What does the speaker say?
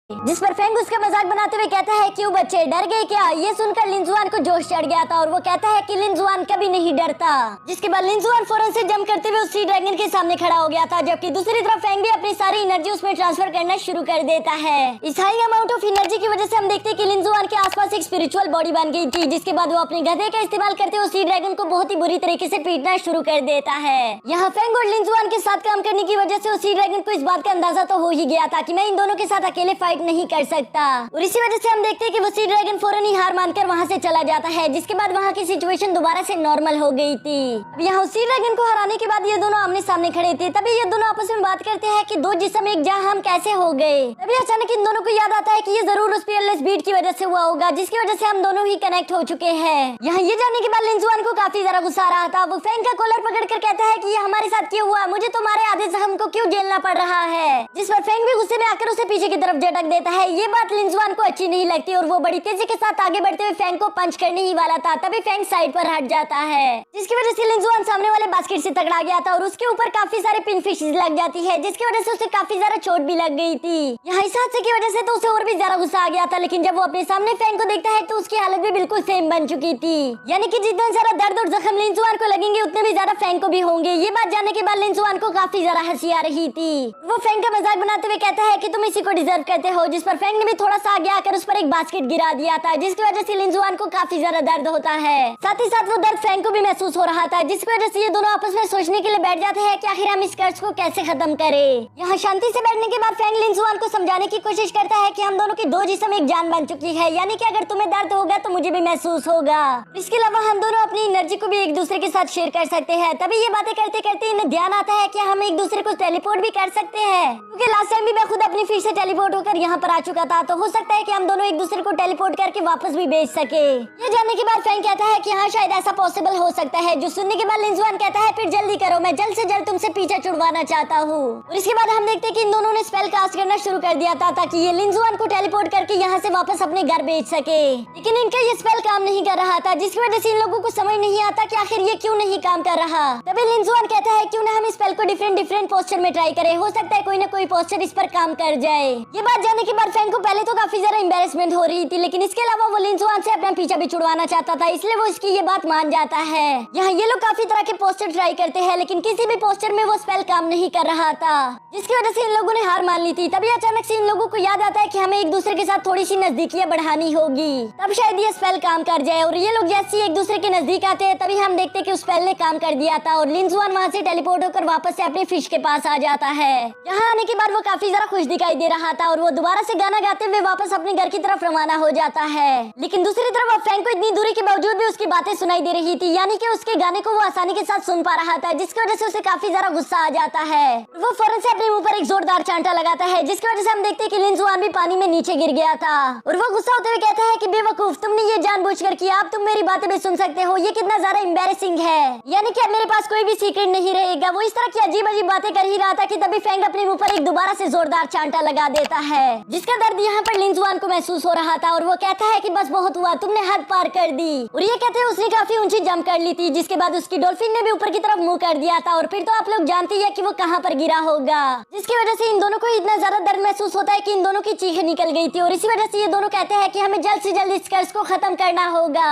जिस पर फेंग उसका मजाक बनाते हुए कहता है क्यों बच्चे डर गए क्या। ये सुनकर लिंजुआन को जोश चढ़ गया था और वो कहता है कि लिंजुआन कभी नहीं डरता। जिसके बाद लिंजुआन फौरन से जंप करते हुए उस सी ड्रैगन के सामने खड़ा हो गया था, जबकि दूसरी तरफ फेंग भी अपनी सारी एनर्जी उसमें ट्रांसफर करना शुरू कर देता है। इस हाई अमाउंट ऑफ एनर्जी की वजह से हम देखते हैं कि लिंजुआन के आसपास एक स्पिरिचुअल बॉडी बन गई थी, जिसके बाद वो अपने गधे का इस्तेमाल करते हुए सी ड्रैगन को बहुत ही बुरी तरीके से पीटना शुरू कर देता है। यहाँ फेंग और लिंजुआन के साथ काम करने की वजह से उस सी ड्रैगन को इस बात का अंदाजा तो हो ही गया था कि मैं इन दोनों के साथ अकेले फाइट नहीं कर सकता, और इसी वजह से हम देखते हैं कि वो सी ड्रैगन फौरन ही हार मानकर वहाँ से चला जाता है, जिसके बाद वहाँ की सिचुएशन दोबारा से नॉर्मल हो गई थी। अब यहाँ सी ड्रैगन को हराने के बाद ये दोनों आमने सामने खड़े थे। तभी ये दोनों आपस में बात करते हैं कि दो जिस्म एक जहां हम कैसे हो गए। तभी अचानक इन दोनों को याद आता है कि ये जरूर उस पीयरलेस बीट की वजह से हुआ होगा, जिसकी वजह से हम दोनों ही कनेक्ट हो चुके हैं। यहाँ ये जानने के बाद लिंजुआन को काफी ज्यादा गुस्सा आ रहा था। वो फेंग का कॉलर पकड़कर कहता है कि ये हमारे साथ क्यों हुआ, मुझे तुम्हारे आधे जख्म को क्यों झेलना पड़ रहा है। जिस पर फेंग भी गुस्से में आकर उसे पीछे की तरफ झटक देता है। ये बात लिंजुआन को अच्छी नहीं लगती और वो बड़ी तेजी के साथ आगे बढ़ते हुए फेंग को पंच करने ही वाला था। तभी फेंग साइड पर हट जाता है, जिसकी वजह से लिंजुआन सामने वाले बास्केट से तगड़ा गया था और उसके ऊपर काफी सारे पिन फिशेस लग जाती है, जिसकी वजह से उसे काफी ज्यादा चोट भी लग गई थी। यहाँ इस हादसे की वजह से तो उसे और भी ज्यादा गुस्सा आ गया था, लेकिन जब वो अपने सामने फेंग को देखता है तो उसकी हालत भी बिल्कुल सेम बन चुकी थी। यानी कि जितना ज्यादा दर्द और जख्म लिंजुआन को लगेंगे उतने भी ज्यादा फेंग को भी होंगे। ये बात जानने के बाद लिंजुआन को काफी ज्यादा हंसी आ रही थी। वो फेंग का मजाक बनाते हुए कहता है कि तुम इसी को डिजर्व करते हो, जिस पर फेंग ने भी थोड़ा सा आगे आकर उस पर एक बास्केट गिरा दिया था, जिसकी वजह से लिंजुआन को काफी ज्यादा दर्द होता है। साथ ही साथ वो दर्द फेंग को भी महसूस हो रहा था, जिसकी वजह से ये दोनों आपस में सोचने के लिए बैठ जाते हैं कि आखिर हम इस कर्ज को कैसे खत्म करें। यहाँ शांति से बैठने के बाद फेंग लिंजुआन को समझाने की कोशिश करता है कि हम दोनों की दो जिस्म एक जान बन चुकी है, यानी कि अगर तुम्हें दर्द होगा तो मुझे भी महसूस होगा। इसके अलावा हम दोनों अपनी एनर्जी को भी एक दूसरे के साथ शेयर कर सकते हैं। तभी ये बातें करते करते इन्हें ध्यान आता है कि हम एक दूसरे को टेलीपोर्ट भी कर सकते हैं, क्योंकि लास्ट टाइम भी मैं खुद अपनी फिर से टेलीपोर्ट होकर यहाँ पर आ चुका था, तो हो सकता है कि हम दोनों एक दूसरे को टेलीपोर्ट करके वापस भी भेज सके। ये जानने के बाद फेंग कहता है कि हाँ शायद ऐसा पॉसिबल हो सकता है, जो सुनने के बाद लिंजुआन कहता है फिर जल्दी करो, मैं जल्द से जल्द तुमसे पीछा छुड़वाना चाहता हूँ। और इसके बाद हम देखते हैं कि इन दोनों ने स्पेल कास्ट करना शुरू कर दिया था ताकि ये लिंजुआन को टेलीपोर्ट करके यहाँ से वापस अपने घर भेज सके, लेकिन इनका ये स्पेल काम नहीं कर रहा था, जिसकी वजह से इन लोगों को समझ नहीं आता कि आखिर ये क्यों नहीं काम कर रहा। तभी लिंजुआन कहता है क्यों ना हम इस स्पेल को डिफरेंट पोस्टर में ट्राई करें, हो सकता है कोई ना कोई पोस्टर इस पर काम कर जाए। ये बात जानने के बाद फेंग को पहले तो काफी ज्यादा एम्बेरसमेंट हो रही थी, लेकिन इसके अलावा वो लिंजुआन से अपना पीछा भी छुड़वाना चाहता था, इसलिए वो इसकी ये बात मान जाता है। यहाँ ये लोग काफी तरह के पोस्टर ट्राई करते हैं, लेकिन किसी भी पोस्टर में वो स्पेल काम नहीं कर रहा था, जिसकी वजह से इन लोगों ने हार मान ली थी। तभी अचानक से इन लोगों को याद आता है कि हमें एक दूसरे के साथ थोड़ी सी नजदीकियां बढ़ानी होगी, तब शायद ये स्पेल काम कर जाए। और ये लोग जैसे एक दूसरे के नजदीक आते हैं तभी हम देखते हैं कि उस स्पेल ने काम कर दिया था और लिंजुआन वहाँ से टेलीपोर्ट होकर वापस से अपने फिश के पास आ जाता है। यहाँ आने के बाद वो काफी ज्यादा खुश दिखाई दे रहा था और वो दोबारा से गाना गाते हुए वापस अपने घर की तरफ रवाना हो जाता है। लेकिन दूसरी तरफ अब फेंग को इतनी दूरी के बावजूद भी उसकी बातें सुनाई दे रही थी, यानी कि उसके गाने को वो आसानी के साथ सुन पा रहा था, जिसकी वजह से उसे काफी ज्यादा गुस्सा आ जाता है। वो फौरन से अपने मुंह पर एक जोरदार चांटा लगाता है, जिसकी वजह से हम देखते हैं कि लिंजुआन भी पानी में नीचे गिर गया था। और वो गुस्सा होते हुए कहता है कि बेवकूफ, तुमने ये जानबूझकर किया, अब तुम मेरी बातें भी सुन सकते हो, ये कितना ज्यादा एम्बैरेसिंग है, यानी कि अब मेरे पास कोई भी सीक्रेट नहीं रहेगा। वो इस तरह की अजीब अजीब बातें कर ही रहा था कि तभी फेंग अपने मुंह पर एक दोबारा से जोरदार चांटा लगा देता है, जिसका दर्द यहाँ पर लिंजुआन को महसूस हो रहा था। और वो कहता है कि बस बहुत हुआ, तुमने हद पार कर दी। और ये कहते हैं उसने काफी ऊंची जंप कर ली थी, जिसके बाद उसकी डॉल्फिन ने भी ऊपर की तरफ मुंह कर दिया था और फिर तो आप लोग जानते ही है कि वो कहाँ पर गिरा होगा, जिसकी वजह से इन दोनों को इतना ज्यादा दर्द महसूस होता है कि इन दोनों की चीखें निकल गई थी। और इसी वजह से ये दोनों कहते हैं कि हमें जल्द से जल्द इस कर्ज को खत्म करना होगा।